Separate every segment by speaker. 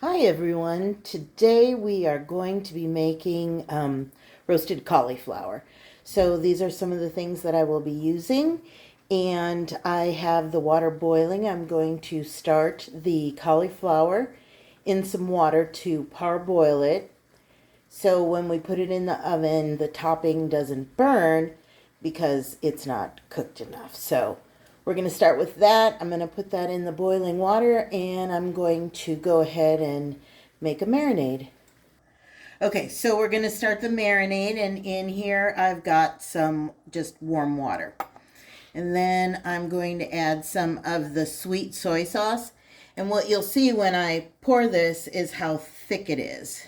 Speaker 1: Hi everyone. Today we are going to be making roasted cauliflower. So these are some of the things that I will be using, and I have the water boiling. I'm going to start the cauliflower in some water to parboil it. So when we put it in the oven, the topping doesn't burn because it's not cooked enough. So we're going to start with that. I'm going to put that in the boiling water and I'm going to go ahead and make a marinade. Okay, so we're going to start the marinade, and in here I've got some just warm water. And then I'm going to add some of the sweet soy sauce. And what you'll see when I pour this is how thick it is.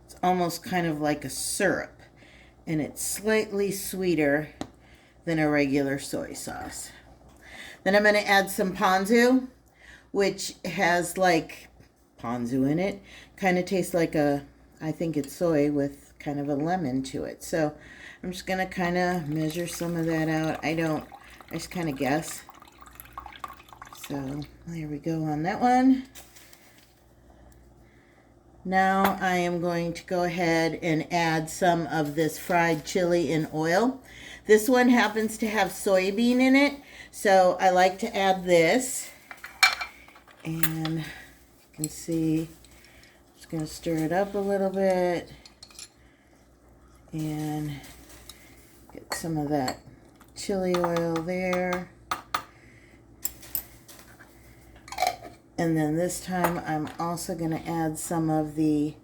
Speaker 1: It's almost kind of like a syrup, and it's slightly sweeter than a regular soy sauce. Then I'm going to add some ponzu, which has like ponzu in it. Kind of tastes like I think it's soy with kind of a lemon to it. So I'm just going to kind of measure some of that out. I just kind of guess. So there we go on that one. Now I am going to go ahead and add some of this fried chili in oil. This one happens to have soybean in it, so I like to add this. And you can see, I'm just going to stir it up a little bit and get some of that chili oil there. And then this time I'm also going to add some of the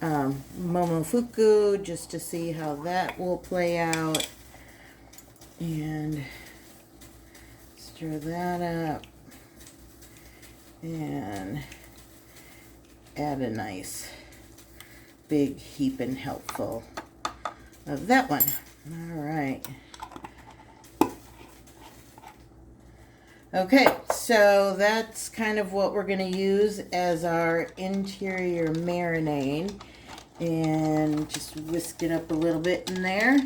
Speaker 1: momofuku just to see how that will play out. And stir that up. And add a nice big heaping helpful of that one. All right. Okay, so that's kind of what we're going to use as our interior marinade. And just whisk it up a little bit in there.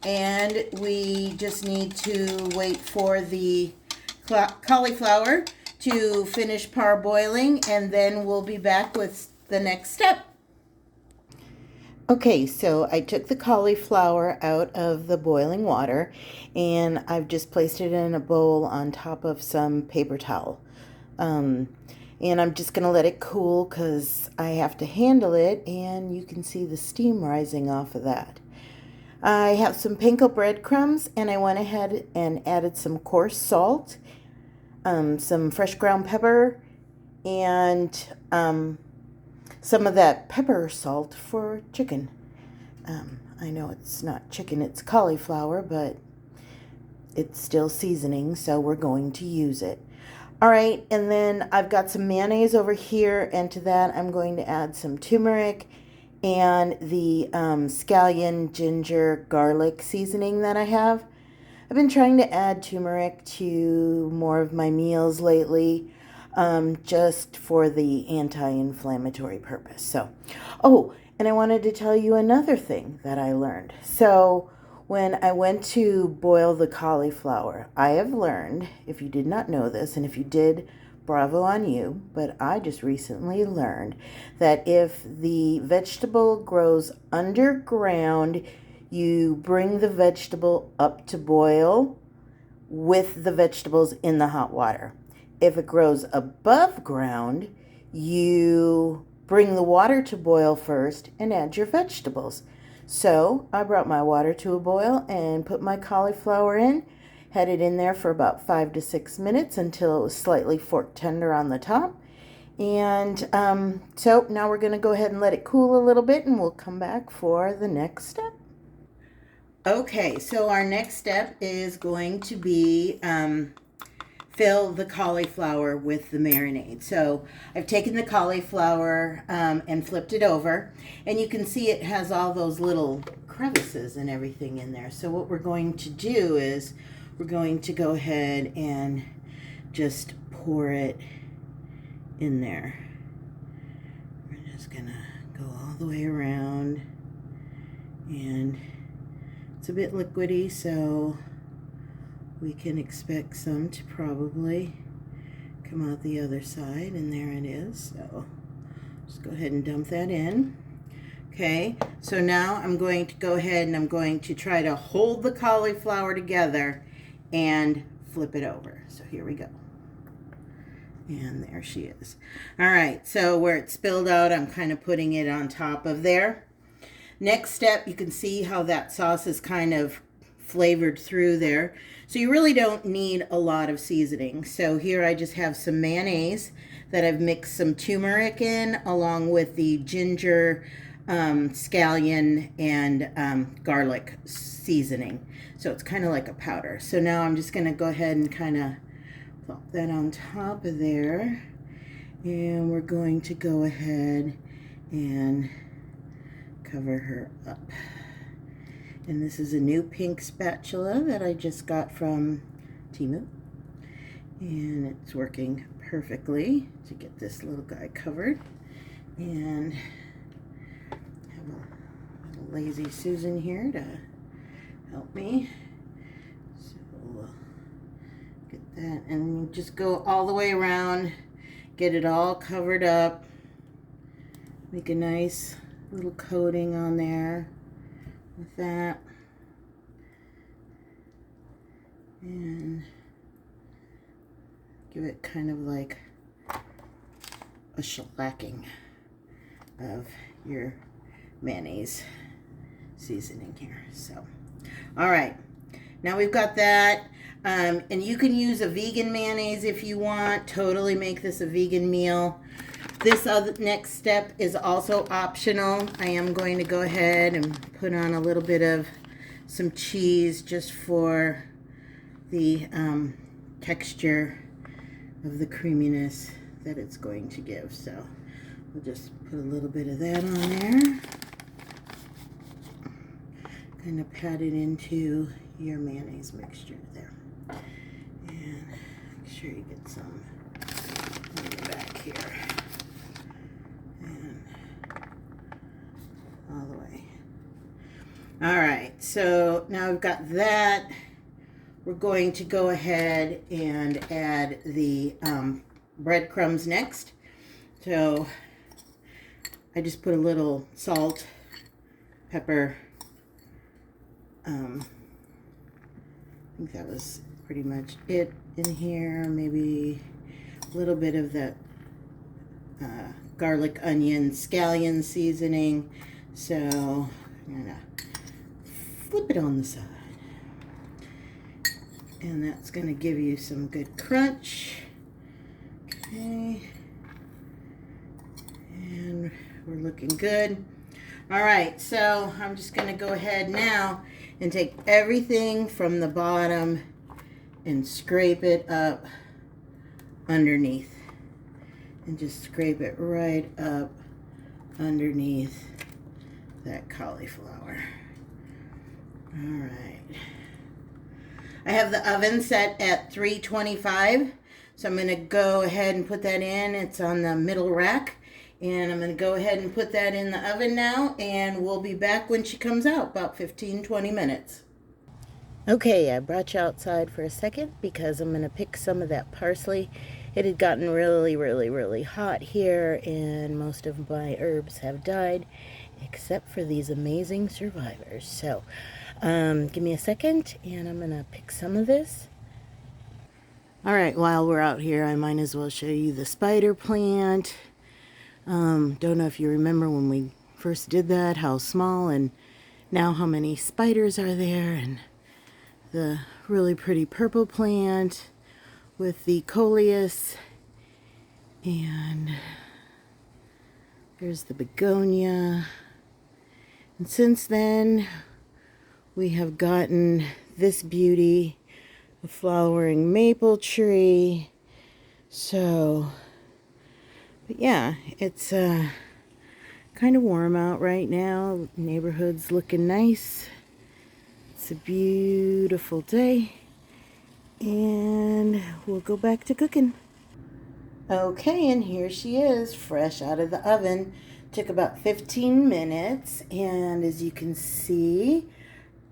Speaker 1: And we just need to wait for the cauliflower to finish parboiling, and then we'll be back with the next step. Okay, so I took the cauliflower out of the boiling water and I've just placed it in a bowl on top of some paper towel. And I'm just going to let it cool because I have to handle it, and you can see the steam rising off of that. I have some panko breadcrumbs, and I went ahead and added some coarse salt, some fresh ground pepper, and some of that pepper salt for chicken. I know it's not chicken, it's cauliflower, but it's still seasoning, so we're going to use it. All right, and then I've got some mayonnaise over here, and to that I'm going to add some turmeric and the scallion, ginger, garlic seasoning that I have. I've been trying to add turmeric to more of my meals lately, just for the anti-inflammatory purpose. So, oh, and I wanted to tell you another thing that I learned. So, when I went to boil the cauliflower, I have learned, if you did not know this, and if you did, bravo on you, but I just recently learned that if the vegetable grows underground, you bring the vegetable up to boil with the vegetables in the hot water. If it grows above ground, you bring the water to boil first and add your vegetables. So I brought my water to a boil and put my cauliflower in, had it in there for about 5 to 6 minutes until it was slightly fork tender on the top. And so now we're going to go ahead and let it cool a little bit, and we'll come back for the next step. Okay, so our next step is going to be fill the cauliflower with the marinade. So I've taken the cauliflower and flipped it over, and you can see it has all those little crevices and everything in there. So what we're going to do is we're going to go ahead and just pour it in there. We're just gonna go all the way around, and it's a bit liquidy, so we can expect some to probably come out the other side, and there it is. So just go ahead and dump that in. Okay, so now I'm going to go ahead and I'm going to try to hold the cauliflower together and flip it over. So here we go. And there she is. All right, so where it spilled out, I'm kind of putting it on top of there. Next step, you can see how that sauce is kind of flavored through there. So you really don't need a lot of seasoning. So here I just have some mayonnaise that I've mixed some turmeric in along with the ginger, scallion, and garlic seasoning. So it's kind of like a powder. So now I'm just going to go ahead and kind of plop that on top of there. And we're going to go ahead and cover her up. And this is a new pink spatula that I just got from Temu. And it's working perfectly to get this little guy covered. And have a little lazy Susan here to help me. So we'll get that, and just go all the way around, get it all covered up, make a nice little coating on there with that, and give it kind of like a shellacking of your mayonnaise seasoning here. So all right, now we've got that, and you can use a vegan mayonnaise if you want. Totally make this a vegan meal. This other next step is also optional. I am going to go ahead and put on a little bit of some cheese just for the texture of the creaminess that it's going to give. So we'll just put a little bit of that on there. Kind of pat it into your mayonnaise mixture there. And make sure you get some on the back here. And all the way. All right, so now we've got that. We're going to go ahead and add the breadcrumbs next. So I just put a little salt, pepper. I think that was pretty much it in here. Maybe a little bit of that garlic, onion, scallion seasoning. So I'm gonna flip it on the side. And that's gonna give you some good crunch. Okay. And we're looking good. All right, so I'm just gonna go ahead now and take everything from the bottom and scrape it up underneath. And just scrape it right up underneath that cauliflower. All right. I have the oven set at 325, so I'm going to go ahead and put that in. It's on the middle rack, and I'm going to go ahead and put that in the oven now, and we'll be back when she comes out, about 15-20 minutes. Okay, I brought you outside for a second because I'm going to pick some of that parsley. It had gotten really hot here, and most of my herbs have died, except for these amazing survivors. So give me a second, and I'm gonna pick some of this. All right, while we're out here, I might as well show you the spider plant. Don't know if you remember when we first did that, how small, and now how many spiders are there, and the really pretty purple plant with the coleus, and there's the begonia. And since then, we have gotten this beauty, a flowering maple tree. So, but yeah, it's kind of warm out right now. The neighborhood's looking nice. It's a beautiful day, and we'll go back to cooking. Okay, and here she is, fresh out of the oven. Took about 15 minutes, and as you can see,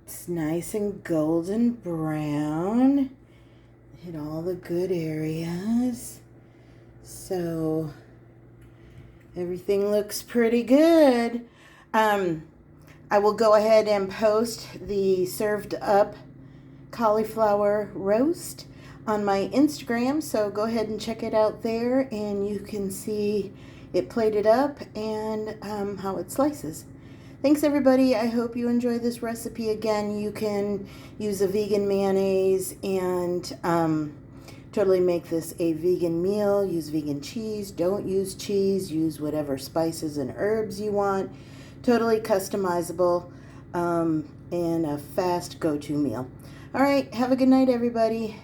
Speaker 1: it's nice and golden brown. Hit all the good areas. So everything looks pretty good. I will go ahead and post the served up cauliflower roast on my Instagram, so go ahead and check it out there, and you can see it plated up and how it slices. Thanks everybody. I hope you enjoy this recipe. Again, you can use a vegan mayonnaise and totally make this a vegan meal. Use vegan cheese. Don't use cheese. Use whatever spices and herbs you want. Totally customizable and a fast go-to meal. All right, have a good night, everybody.